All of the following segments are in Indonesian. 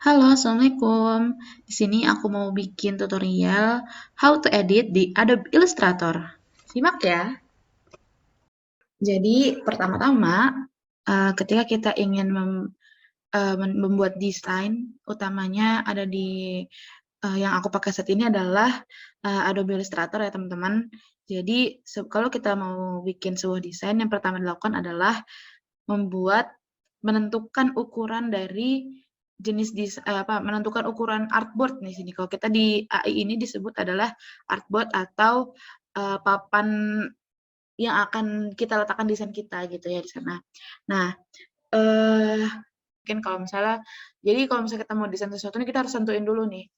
Halo, Assalamualaikum. Di sini aku mau bikin tutorial how to edit di Adobe Illustrator. Simak ya. Jadi, pertama-tama, ketika kita ingin membuat desain, utamanya ada di yang aku pakai saat ini adalah Adobe Illustrator ya, teman-teman. Jadi, kalau kita mau bikin sebuah desain, yang pertama dilakukan adalah menentukan ukuran dari menentukan ukuran artboard di sini. Kalau kita di AI ini disebut adalah artboard atau papan yang akan kita letakkan desain kita gitu ya di sana. Nah, eh mungkin kalau misalnya kita mau desain sesuatu nih, kita harus tentuin dulu nih,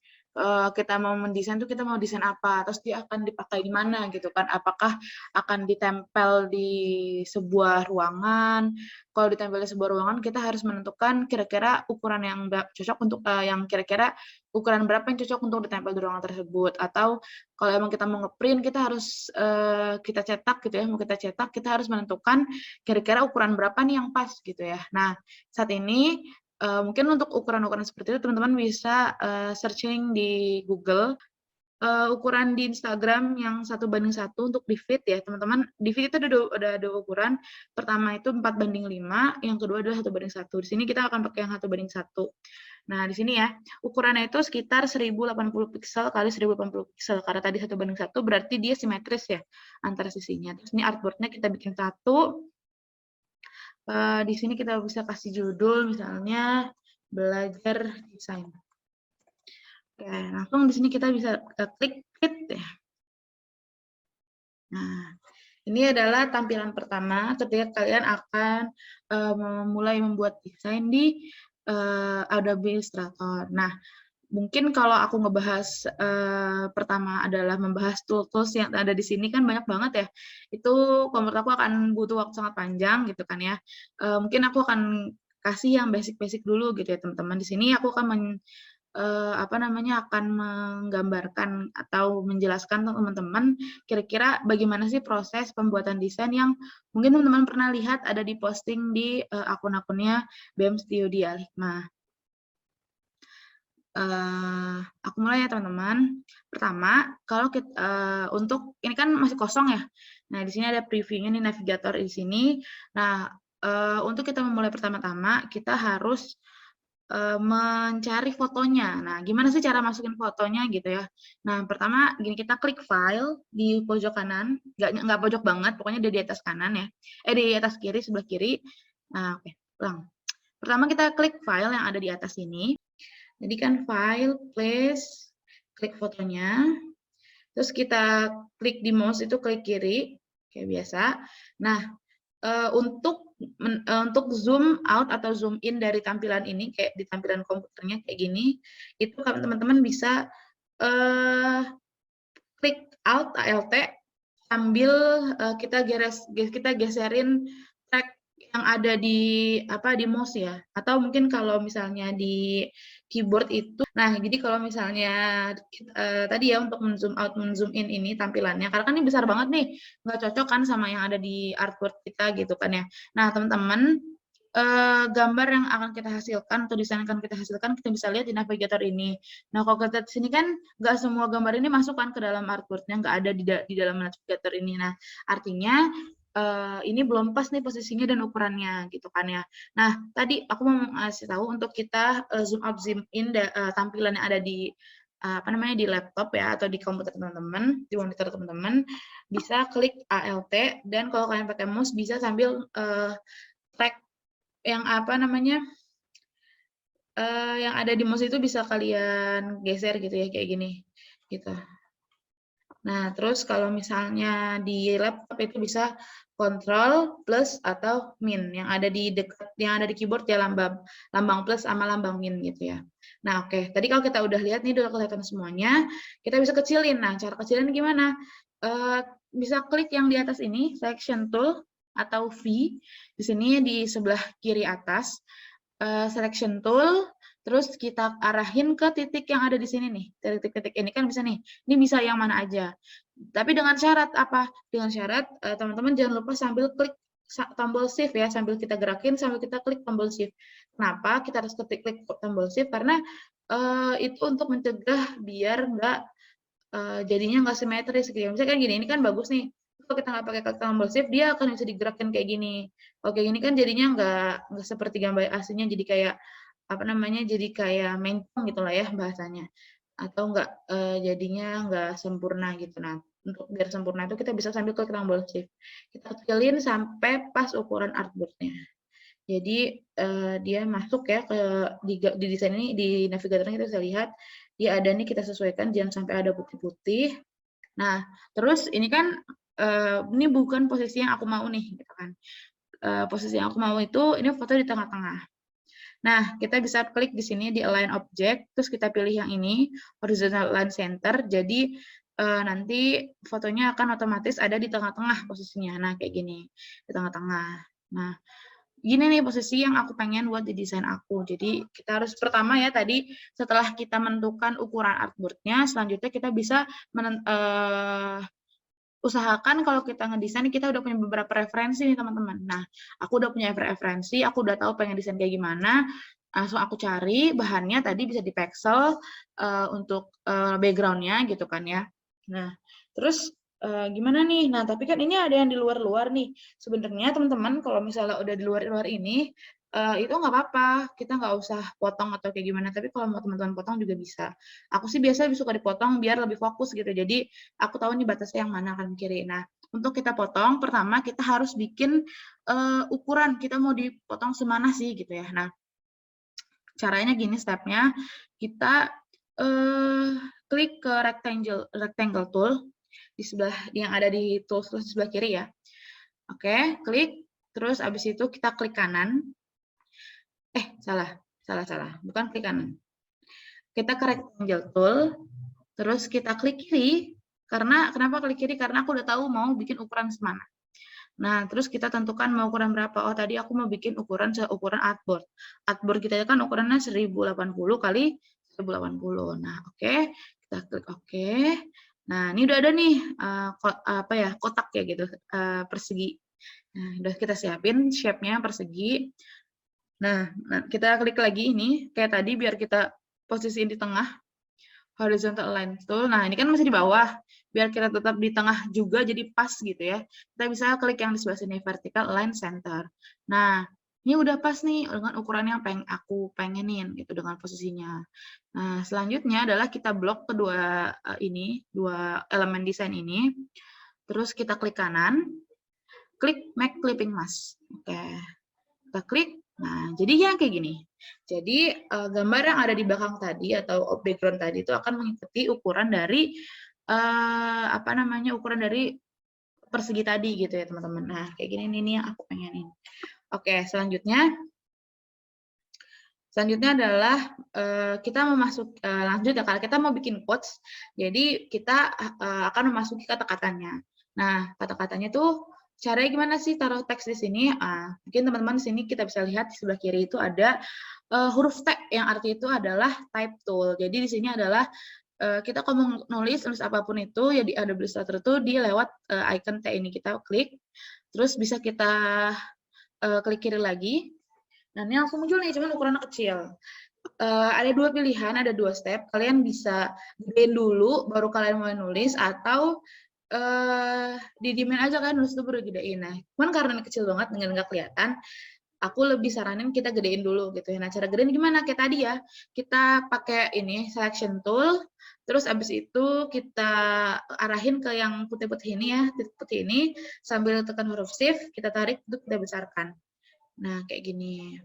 kita mau mendesain tuh kita mau desain apa, terus dia akan dipakai di mana gitu kan. Apakah akan ditempel di sebuah ruangan, kalau ditempel di sebuah ruangan kita harus menentukan kira-kira ukuran yang cocok untuk, yang kira-kira ukuran berapa yang cocok untuk ditempel di ruangan tersebut. Atau kalau emang kita mau ngeprint kita harus, kita cetak gitu ya, mau kita cetak kita harus menentukan kira-kira ukuran berapa nih yang pas gitu ya. Nah, saat ini, mungkin untuk ukuran-ukuran seperti itu teman-teman bisa, searching di Google, ukuran di Instagram yang 1:1 untuk di feed ya teman-teman. Di feed itu ada 2 ukuran, pertama itu 4:5, yang kedua adalah 1:1. Di sini kita akan pakai yang 1:1. Nah, di sini ya, ukurannya itu sekitar 1080 piksel kali 1080 piksel, karena tadi 1:1 berarti dia simetris ya, antara sisinya. Terus ini artboard-nya kita bikin satu. Di sini kita bisa kasih judul misalnya belajar desain. Oke, langsung di sini kita bisa klik create ya. Nah, ini adalah tampilan pertama ketika kalian akan mulai membuat desain di Adobe Illustrator. Nah, mungkin kalau aku ngebahas pertama adalah membahas tools-tools yang ada di sini kan banyak banget ya. Itu kalau menurut aku akan butuh waktu sangat panjang gitu kan ya. Mungkin aku akan kasih yang basic-basic dulu gitu ya teman-teman. Di sini aku akan akan menggambarkan atau menjelaskan ke teman-teman kira-kira bagaimana sih proses pembuatan desain yang mungkin teman-teman pernah lihat ada di posting di akun-akunnya BEM Studio di Al-Hikmah. Aku mulai ya teman-teman. Pertama, kalau untuk ini kan masih kosong ya. Nah, di sini ada previewnya nih navigator di sini. Nah, untuk kita memulai pertama-tama kita harus mencari fotonya. Nah, gimana sih cara masukin fotonya gitu ya. Nah, pertama gini, kita klik file di pojok kanan, nggak pojok banget, pokoknya di atas kanan ya. Di atas kiri, sebelah kiri. Nah, oke, ulang. Pertama kita klik file yang ada di atas ini. Jadi kan file, place, klik fotonya. Terus kita klik di mouse itu klik kiri, kayak biasa. Nah, untuk zoom out atau zoom in dari tampilan ini kayak di tampilan komputernya kayak gini, itu teman-teman bisa klik Alt ALT sambil kita geserin track yang ada di mouse ya. Atau mungkin kalau misalnya di keyboard itu, nah jadi kalau misalnya tadi ya untuk men-zoom out, men-zoom in ini tampilannya, karena kan ini besar banget nih, nggak cocok kan sama yang ada di artboard kita gitu kan ya. Nah teman-teman, gambar yang akan kita hasilkan atau desain yang akan kita hasilkan kita bisa lihat di navigator ini. Nah kalau kita di sini kan nggak semua gambar ini masuk kan ke dalam artboard-nya, nggak ada di dalam navigator ini. Nah artinya ini belum pas nih posisinya dan ukurannya gitu kan ya. Nah tadi aku mau ngasih tahu untuk kita zoom out zoom in tampilan yang ada di di laptop ya atau di komputer teman-teman, di monitor teman-teman, bisa klik ALT dan kalau kalian pakai mouse bisa sambil track yang yang ada di mouse itu bisa kalian geser gitu ya kayak gini gitu. Nah, terus kalau misalnya di laptop itu bisa Ctrl plus atau min yang ada di keyboard ya lambang plus sama lambang min gitu ya. Nah, oke. Tadi kalau kita udah lihat nih udah kelihatan semuanya, kita bisa kecilin. Nah, cara kecilin gimana? Bisa klik yang di atas ini, selection tool atau V. Di sini di sebelah kiri atas, selection tool, terus kita arahin ke titik yang ada di sini nih. Titik-titik ini kan bisa nih. Ini bisa yang mana aja. Tapi dengan syarat apa? Dengan syarat teman-teman jangan lupa sambil klik tombol shift ya, sambil kita gerakin sambil kita klik tombol shift. Kenapa kita harus klik tombol shift? Karena itu untuk mencegah biar nggak jadinya nggak simetris gitu ya. Misalnya kayak gini, ini kan bagus nih. Kalau kita nggak pakai klik tombol shift, dia akan bisa digerakin kayak gini. Kalau kayak gini kan jadinya nggak seperti gambar aslinya, jadi kayak apa namanya, jadi kayak mencong gitu lah ya bahasanya. Atau nggak jadinya nggak sempurna gitu. Nah, untuk biar sempurna itu kita bisa sambil klik tombol shift. Kita kecilin sampai pas ukuran artboard-nya. Jadi dia masuk ya ke di desain ini, di navigatornya kita bisa lihat dia ada nih, kita sesuaikan jangan sampai ada putih-putih. Nah, terus ini kan ini bukan posisi yang aku mau nih, gitu kan. Posisi yang aku mau itu ini foto di tengah-tengah. Nah, kita bisa klik di sini di align object, terus kita pilih yang ini horizontal line center. Jadi nanti fotonya akan otomatis ada di tengah-tengah posisinya. Nah, kayak gini di tengah-tengah. Nah, gini nih posisi yang aku pengen buat di desain aku. Jadi kita harus pertama ya tadi setelah kita menentukan ukuran artboard-nya, selanjutnya kita bisa usahakan kalau kita ngedesain kita udah punya beberapa referensi nih teman-teman. Nah, aku udah punya referensi, aku udah tahu pengen desain kayak gimana. Langsung aku cari bahannya tadi bisa di Pexel untuk background-nya gitu kan ya. Nah, terus gimana nih? Nah, tapi kan ini ada yang di luar-luar nih. Sebenarnya teman-teman kalau misalnya udah di luar-luar ini itu nggak apa-apa, kita nggak usah potong atau kayak gimana. Tapi kalau mau teman-teman potong juga bisa. Aku sih biasanya suka dipotong biar lebih fokus gitu. Jadi aku tahu nih batasnya yang mana kanan kiri. Nah, untuk kita potong, pertama kita harus bikin ukuran kita mau dipotong semana sih gitu ya. Nah, caranya gini stepnya, kita klik ke rectangle tool di sebelah yang ada di tools di sebelah kiri ya. Oke, klik. Terus abis itu kita klik kanan. Salah. Bukan klik kanan. Kita ke rectangle tool, terus kita klik kiri. Karena kenapa klik kiri? Karena aku udah tahu mau bikin ukuran semana. Nah, terus kita tentukan mau ukuran berapa. Oh, tadi aku mau bikin ukuran seukuran artboard. Artboard kita kan ukurannya 1080 kali 1080. Nah, oke. Kita klik oke. Nah, ini udah ada nih kotak ya gitu, persegi. Nah, udah kita siapin shape-nya persegi. Nah, kita klik lagi ini kayak tadi biar kita posisiin di tengah horizontal align tool. Nah, ini kan masih di bawah. Biar kita tetap di tengah juga jadi pas gitu ya. Kita bisa klik yang di sebelah sini vertical align center. Nah, ini udah pas nih dengan ukuran yang aku pengenin gitu dengan posisinya. Nah, selanjutnya adalah kita blok kedua dua elemen desain ini. Terus kita klik kanan, klik make clipping mask. Oke. Kita klik. Nah, jadinya kayak gini. Jadi gambar yang ada di belakang tadi atau background tadi itu akan mengikuti ukuran dari ukuran dari persegi tadi gitu ya teman-teman. Nah, kayak gini nih yang aku pengenin. Oke, selanjutnya adalah kita lanjut ya, kalau kita mau bikin quotes, jadi kita akan memasuki kata-katanya. Nah, kata-katanya tuh caranya gimana sih taruh teks di sini? Mungkin teman-teman di sini kita bisa lihat di sebelah kiri itu ada huruf T yang arti itu adalah type tool. Jadi di sini adalah kita kalau mau nulis apapun itu ya di Adobe Illustrator itu di lewat icon T ini kita klik, terus bisa kita klik kiri lagi. Nah, ini langsung muncul nih, cuman ukurannya kecil. Ada dua pilihan, ada dua step. Kalian bisa gedein dulu, baru kalian mulai nulis, atau didiemin aja kan nulis itu baru gedein. Nah, cuman karena ini kecil banget dengan nggak kelihatan, aku lebih saranin kita gedein dulu gitu ya. Nah, cara gedein gimana? Kayak tadi ya, kita pakai ini selection tool, terus abis itu kita arahin ke yang putih-putih ini ya, titik putih ini, sambil tekan huruf shift, kita tarik untuk kita besarkan. Nah, kayak gini.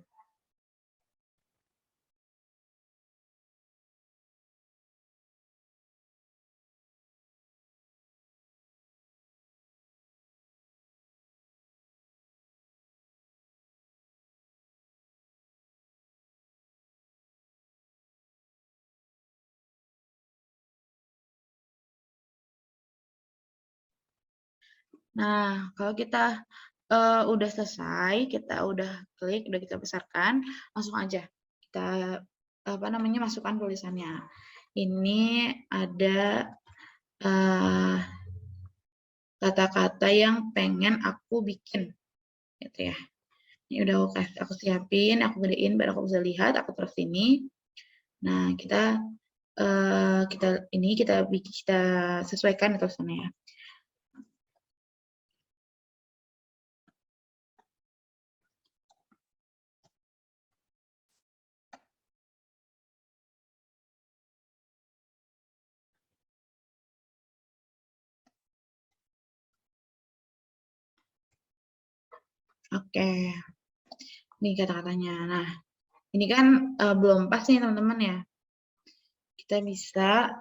Nah, kalau kita udah selesai, kita udah klik, udah kita besarkan, langsung aja kita masukkan tulisannya. Ini ada kata-kata yang pengen aku bikin, gitu ya. Ini udah aku siapin, aku gedein biar aku bisa lihat, aku taruh sini. Nah, kita sesuaikan tulisannya ya. Oke, ini kata-katanya. Nah, ini kan belum pas nih teman-teman ya. Kita bisa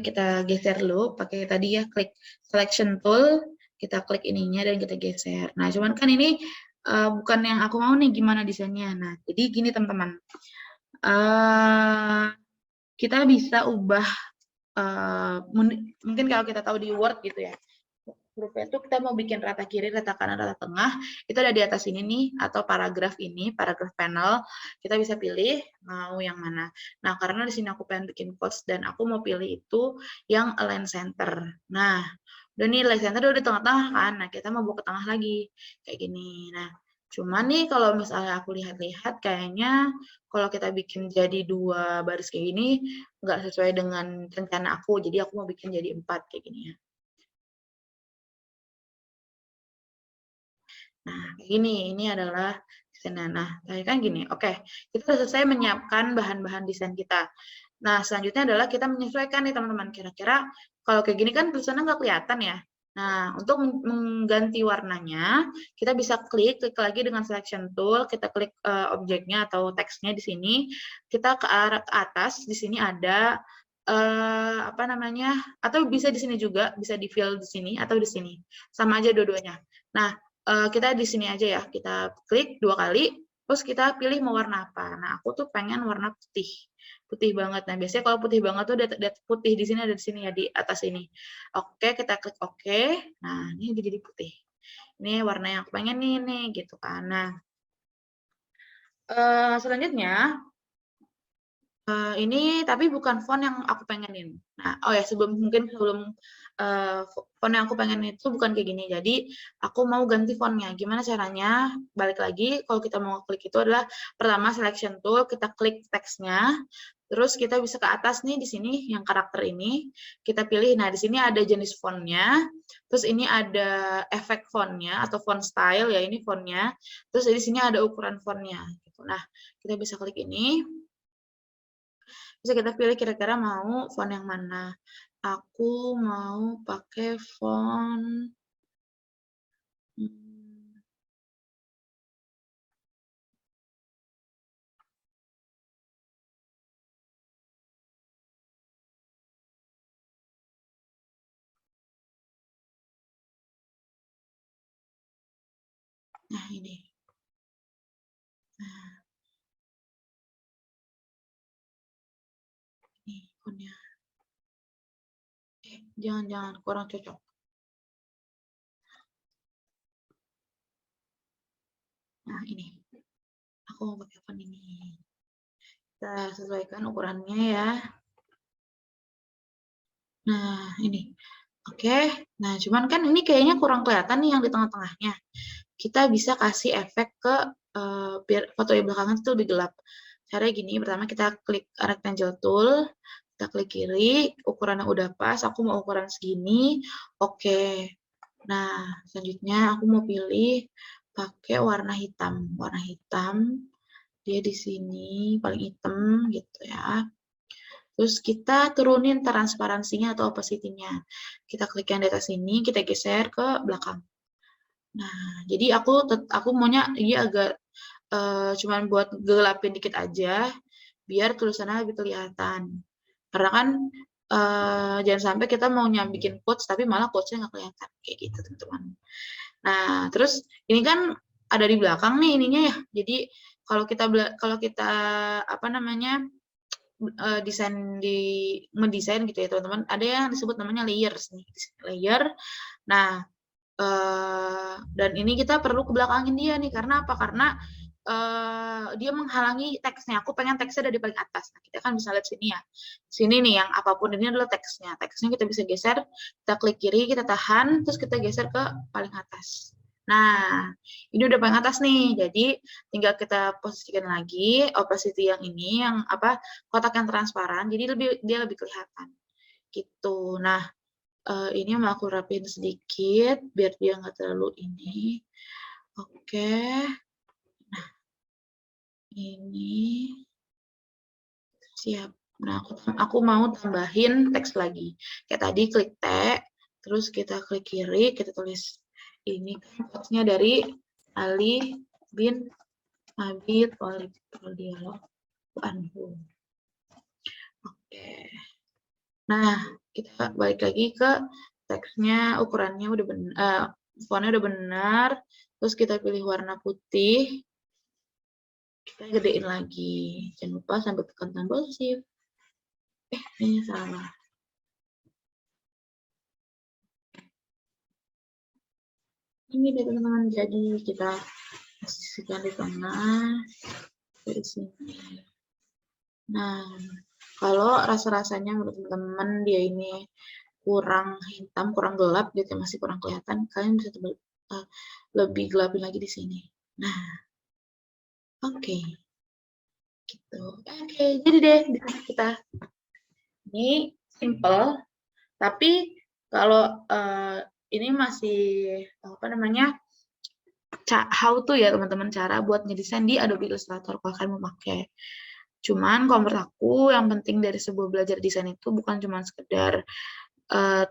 kita geser dulu pakai tadi ya, klik selection tool, kita klik ininya dan kita geser. Nah, cuman kan ini bukan yang aku mau nih gimana desainnya. Nah, jadi gini teman-teman. Kita bisa ubah mungkin kalau kita tahu di Word gitu ya. Hurufnya itu kita mau bikin rata kiri, rata kanan, rata tengah, itu ada di atas ini nih, atau paragraf ini, paragraf panel, kita bisa pilih mau yang mana. Nah, karena di sini aku pengen bikin quotes dan aku mau pilih itu yang align center. Nah, udah nih align center udah di tengah-tengah kan, nah kita mau bawa ke tengah lagi, kayak gini. Nah, cuman nih kalau misalnya aku lihat-lihat, kayaknya kalau kita bikin jadi 2 baris kayak gini, nggak sesuai dengan rencana aku, jadi aku mau bikin jadi 4 kayak gini ya. Nah, ini adalah desainnya. Nah, kan gini, oke, kita sudah selesai menyiapkan bahan-bahan desain kita. Nah, selanjutnya adalah kita menyesuaikan nih teman-teman, kira-kira kalau kayak gini kan tulisannya nggak kelihatan ya. Nah, untuk mengganti warnanya, kita bisa klik lagi dengan selection tool, kita klik objeknya atau teksnya di sini, kita ke arah ke atas, di sini ada atau bisa di sini juga, bisa di fill di sini atau di sini, sama aja dua-duanya. Nah, kita di sini aja ya, kita klik 2 kali, terus kita pilih mau warna apa. Nah, aku tuh pengen warna putih, putih banget. Nah, biasanya kalau putih banget tuh putih di sini ada di sini ya, di atas ini. Oke, kita klik oke. Nah, ini jadi putih. Ini warna yang aku pengen nih gitu kan. Nah, selanjutnya ini tapi bukan font yang aku pengenin. Nah, sebelum font yang aku pengen itu bukan kayak gini. Jadi aku mau ganti fontnya. Gimana caranya? Balik lagi, kalau kita mau klik itu adalah pertama selection tool, kita klik teksnya, terus kita bisa ke atas nih di sini yang karakter ini, kita pilih. Nah, di sini ada jenis fontnya, terus ini ada efek fontnya atau font style ya, ini fontnya. Terus di sini ada ukuran fontnya. Gitu. Nah, kita bisa klik ini. Bisa kita pilih kira-kira mau font yang mana. Aku mau pakai font nah ini. Nah, ini fontnya. Jangan kurang cocok. Nah, ini. Aku mau pakai font ini. Kita sesuaikan ukurannya ya. Nah, ini. Oke. Nah, cuman kan ini kayaknya kurang kelihatan nih yang di tengah-tengahnya. Kita bisa kasih efek ke biar foto di belakangnya itu lebih gelap. Caranya gini, pertama kita klik rectangle tool, kita klik kiri, ukurannya udah pas, aku mau ukuran segini, oke. Nah, selanjutnya aku mau pilih pakai warna hitam. Warna hitam, dia di sini paling hitam gitu ya. Terus kita turunin transparansinya atau opacity-nya. Kita klik yang di atas ini, kita geser ke belakang. Nah, jadi aku maunya dia agak cuman buat gelapin dikit aja, biar tulisannya lebih kelihatan. Karena kan jangan sampai kita mau bikin quotes, tapi malah quotes-nya nggak kelihatan. Kayak gitu, teman-teman. Nah, terus ini kan ada di belakang nih ininya ya. Jadi kalau kita mendesain gitu ya teman-teman, ada yang disebut namanya layers nih, layer. Nah, dan ini kita perlu kebelakangin dia nih, karena apa? Karena dia menghalangi teksnya. Aku pengen teksnya dari paling atas. Nah, kita kan bisa lihat sini ya. Sini nih yang apapun ini adalah teksnya. Teksnya kita bisa geser, kita klik kiri, kita tahan, terus kita geser ke paling atas. Nah, ini udah paling atas nih. Jadi tinggal kita posisikan lagi opacity yang ini, yang apa, kotak yang transparan. Jadi dia lebih kelihatan gitu. Nah, ini mau aku rapiin sedikit biar dia nggak terlalu ini. Oke. Nah, ini siap. Nah, aku mau tambahin teks lagi. Kayak tadi klik T, terus kita klik kiri, kita tulis ini kan teksnya dari Ali bin Abi Thalib dialog anhu. Oke. Nah, kita balik lagi ke teksnya, ukurannya udah benar, fontnya udah benar. Terus kita pilih warna putih. Kita gedein lagi. Jangan lupa sampai tekan tombol shift. Ini salah. Ini deh teman-teman, jadi kita posisikan di tengah, di sini. Nah, kalau rasa-rasanya menurut teman-teman dia ini kurang hitam, kurang gelap gitu, masih kurang kelihatan, kalian bisa lebih gelapin lagi di sini. Nah, oke. Gitu. Oke, jadi deh kita ini simple, tapi kalau ini masih apa namanya, how to ya teman-teman, cara buat ngedesain di Adobe Illustrator kalau kalian mau pakai. Cuman kalau menurut aku yang penting dari sebuah belajar desain itu bukan cuma sekedar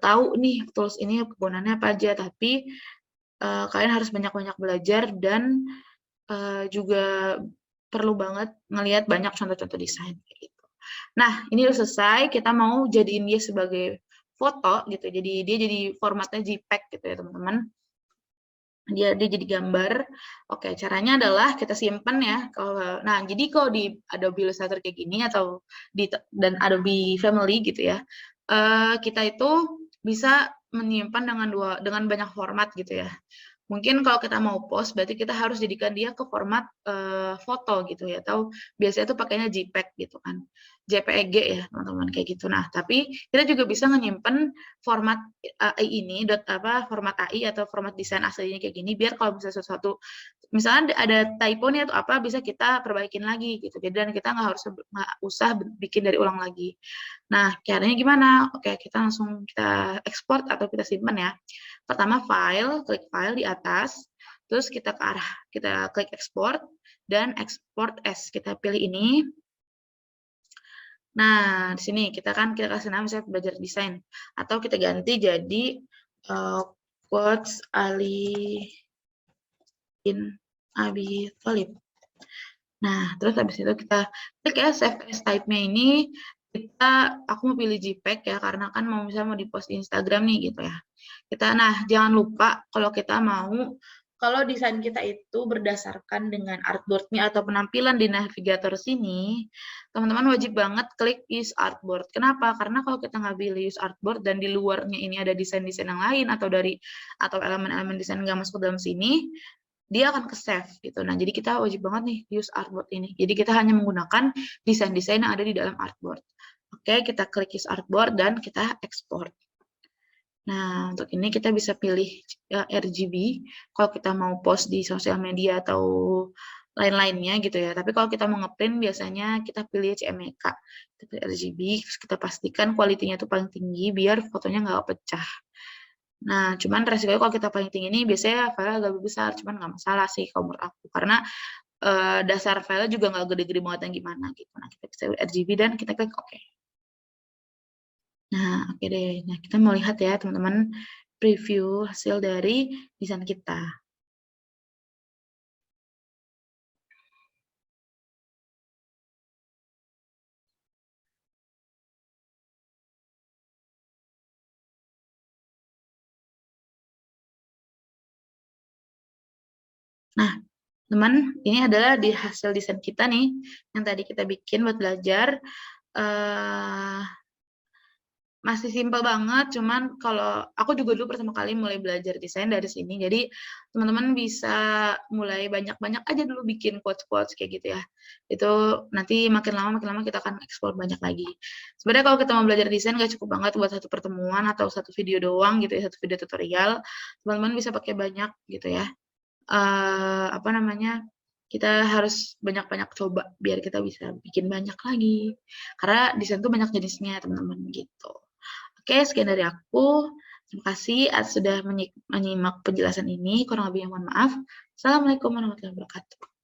tahu nih tools ini kegunaannya apa aja, tapi kalian harus banyak-banyak belajar dan juga perlu banget ngelihat banyak contoh-contoh desain kayak gitu. Nah, ini udah selesai, kita mau jadiin dia sebagai foto gitu. Jadi dia jadi formatnya JPEG gitu ya, teman-teman. Dia jadi gambar. Oke, caranya adalah kita simpan ya. Nah, jadi kalau di Adobe Illustrator kayak gini atau dan Adobe Family gitu ya, kita itu bisa menyimpan dengan banyak format gitu ya. Mungkin kalau kita mau post, berarti kita harus jadikan dia ke format foto gitu ya, atau biasanya tuh pakainya JPEG gitu kan, JPEG ya teman-teman kayak gitu. Nah, tapi kita juga bisa menyimpan format AI ini, format AI atau format desain aslinya kayak gini, biar kalau bisa sesuatu, misalnya ada typo nih atau apa, bisa kita perbaikin lagi gitu. Dan kita nggak usah bikin dari ulang lagi. Nah, caranya gimana? Oke, kita langsung kita ekspor atau kita simpan ya. Pertama klik file di atas, terus kita klik export, dan export as. Kita pilih ini. Nah, di sini kita kasih nama misalnya belajar desain, atau kita ganti jadi quotes Ali bin Abi Thalib. Nah, terus habis itu kita klik ya save as type-nya ini, aku mau pilih JPEG ya, karena kan misalnya mau di-post di Instagram nih gitu ya. Nah, jangan lupa kalau desain kita itu berdasarkan dengan artboard-nya atau penampilan di navigator sini, teman-teman wajib banget klik use artboard. Kenapa? Karena kalau kita nggak pilih use artboard dan di luarnya ini ada desain-desain yang lain atau elemen-elemen desain nggak masuk dalam sini, dia akan ke-save gitu. Nah, jadi kita wajib banget nih use artboard ini. Jadi kita hanya menggunakan desain-desain yang ada di dalam artboard. Oke, kita klik use artboard dan kita export. Nah, untuk ini kita bisa pilih RGB kalau kita mau post di sosial media atau lain-lainnya gitu ya. Tapi kalau kita mau ngeprint biasanya kita pilih CMYK. Kita pilih RGB, terus kita pastikan kualitinya itu paling tinggi biar fotonya nggak pecah. Nah, cuman resikonya kalau kita paling tinggi ini biasanya file agak lebih besar, cuman nggak masalah sih kalau menurut aku. Karena dasar file juga nggak gede-gede banget yang gimana gitu. Nah, kita bisa pilih RGB dan kita klik OK. Nah, oke deh. Nah, kita mau lihat ya, teman-teman, preview hasil dari desain kita. Nah, teman, ini adalah di hasil desain kita nih, yang tadi kita bikin buat belajar. Masih simpel banget, cuman kalau aku juga dulu pertama kali mulai belajar desain dari sini, jadi teman-teman bisa mulai banyak-banyak aja dulu bikin quotes-quotes kayak gitu ya. Itu nanti makin lama kita akan explore banyak lagi. Sebenarnya kalau kita mau belajar desain nggak cukup banget buat satu pertemuan atau satu video doang gitu ya, satu video tutorial. Teman-teman bisa pakai banyak gitu ya. apa namanya, kita harus banyak-banyak coba biar kita bisa bikin banyak lagi. Karena desain tuh banyak jenisnya teman-teman gitu. Oke, sekian dari aku. Terima kasih sudah menyimak penjelasan ini. Kurang lebihnya mohon maaf. Assalamualaikum warahmatullahi wabarakatuh.